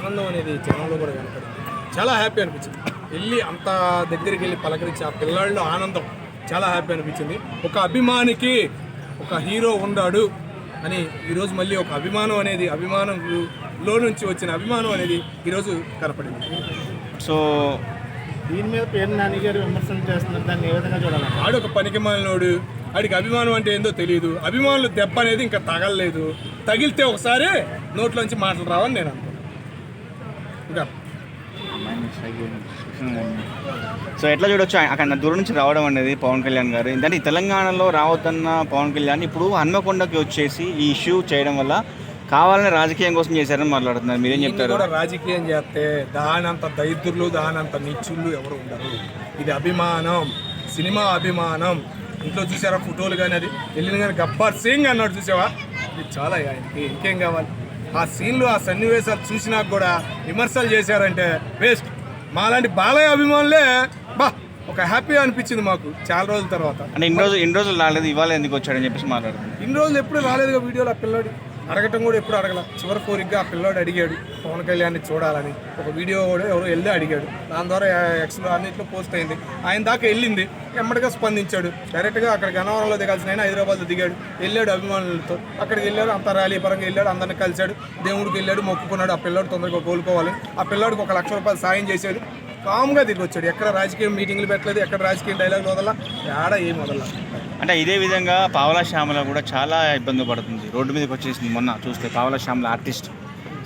ఆనందం అనేది జనంలో కూడా కనపడింది. చాలా హ్యాపీ అనిపించింది. వెళ్ళి అంత దగ్గరికి వెళ్ళి పలకరించి ఆ పిల్లల్లో ఆనందం చాలా హ్యాపీ అనిపించింది. ఒక అభిమానికి ఒక హీరో ఉన్నాడు అని ఈరోజు మళ్ళీ ఒక అభిమానం అనేది అభిమానంలో నుంచి వచ్చిన అభిమానం అనేది ఈరోజు కనపడింది. సో దీని మీద పేరు నాని గారు విమర్శలు చేస్తున్నారు, దాన్ని ఏ విధంగా చూడాలి? ఆడు ఒక పనికిమాలినోడు, ఆడికి అభిమానం అంటే ఏందో తెలియదు. అభిమానులు దెబ్బ అనేది ఇంకా తగలలేదు. తగిలితే ఒకసారి నోట్లోంచి మాటలు రావని నేను అనుకున్నాను. ఇంకా సో ఎట్లా చూడొచ్చు అక్కడ దూరం నుంచి రావడం అనేది పవన్ కళ్యాణ్ గారు ఏంటంటే ఈ తెలంగాణలో రావద్దన్న పవన్ కళ్యాణ్ ఇప్పుడు హన్మకొండకి వచ్చేసి ఈ ఇష్యూ చేయడం వల్ల కావాలని రాజకీయం కోసం చేశారని మాట్లాడుతున్నారు. మీరేం చెప్తారు? కూడా రాజకీయం చేస్తే దానంత దరిద్రులు దానంత నీచులు ఎవరు ఉండరు. ఇది అభిమానం, సినిమా అభిమానం. ఇంట్లో చూసారా ఫోటోలు కానీ అది వెళ్ళిన కానీ గబ్బర్ సింగ్ అన్నాడు చూసావా, ఇది చాలా ఆయనకి ఇంకేం కావాలి. ఆ సీన్లు ఆ సన్నివేశాలు చూసినా కూడా విమర్శలు చేశారంటే వేస్ట్. మాలాంటి బాలయ్య అభిమానులే ఒక హ్యాపీ అనిపించింది మాకు చాలా రోజుల తర్వాత. అంటే ఇన్ని రోజులు రాలేదు, ఇవాళ ఎందుకు వచ్చాడని చెప్పేసి మాట్లాడుతుంది. ఇన్ని రోజులు ఎప్పుడు రాలేదుగా వీడియోలో. ఆ పిల్లాడి అడగటం కూడా ఎప్పుడు అడగల. చివరి కోరికగా ఆ పిల్లాడు అడిగాడు పవన్ కళ్యాణ్ని చూడాలని. ఒక వీడియో కూడా ఎవరో వెళ్ళి అడిగాడు. దాని ద్వారా ఎక్స్లో అన్నింటిలో పోస్ట్ అయింది. ఆయన దాకా వెళ్ళింది, ఎమ్మటిగా స్పందించాడు. డైరెక్ట్గా అక్కడికి అన్నవరంలో దిగాల్సిన ఆయన హైదరాబాద్లో దిగాడు. వెళ్ళాడు అభిమానులతో, అక్కడికి వెళ్ళాడు. అంత ర్యాలీ పరంగా వెళ్ళాడు, అందరిని కలిశాడు, దేవుడికి వెళ్ళాడు, మొక్కుకున్నాడు ఆ పిల్లాడు తొందరగా కోలుకోవాలని. ఆ పిల్లాడికి 1 లక్ష రూపాయలు సాయం చేశాడు. కామ్గా తిరిగి వచ్చాడు. ఎక్కడ రాజకీయ మీటింగ్లు పెట్టలేదు, ఎక్కడ రాజకీయ డైలాగ్ వదల, ఆడ ఏం వదల. అంటే ఇదే విధంగా పావలా శ్యామల కూడా చాలా ఇబ్బంది పడుతుంది. రోడ్డు మీదకి వచ్చేసింది మొన్న చూస్తే. పావలా Shyamala artist,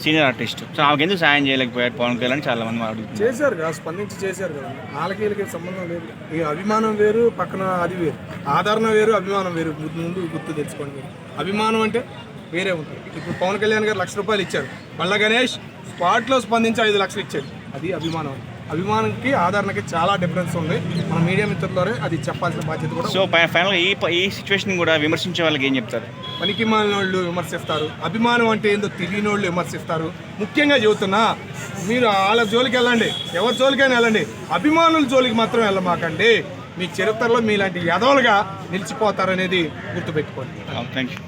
senior artist. So ఆమెకు ఎందుకు సాయం చేయలేకపోయాడు పవన్ కళ్యాణ్ చాలా మంది అడుగుతున్నారు. చేశారు కదా, స్పందించి చేశారు కదా. వాళ్ళకి సంబంధం లేదు. ఈ అభిమానం వేరు, పక్కన అది వేరు. ఆదరణ వేరు, అభిమానం వేరు. ముందు గుర్తు తెచ్చుకోండి మీరు. అభిమానం అంటే వేరే ఉంటుంది. ఇప్పుడు పవన్ కళ్యాణ్ గారు 1 లక్ష రూపాయలు ఇచ్చారు, మళ్ళా గణేష్ స్పాట్లో స్పందించి 5 లక్షలు ఇచ్చాడు. అది అభిమానం. అభిమానానికి ఆదరణకి చాలా డిఫరెన్స్ ఉంది. మన మీడియా మిత్రులతో అది చెప్పాల్సిన బాధ్యత కూడా. సో ఫైనల్గా ఈ సిచ్యువేషన్ కూడా విమర్శించే వాళ్ళకి ఏం చెప్తారు? పనికి మాలిన వాళ్ళు విమర్శిస్తారు, అభిమానం అంటే ఏందో తెలియని వాళ్ళు విమర్శిస్తారు. ముఖ్యంగా చెబుతున్నా, మీరు వాళ్ళ జోలికి వెళ్ళండి, ఎవరి జోలికైనా వెళ్ళండి, అభిమానుల జోలికి మాత్రం వెళ్ళమాకండి. మీ చరిత్రలో మీలాంటి యదవులుగా నిలిచిపోతారనేది గుర్తుపెట్టుకోండి. Thank you.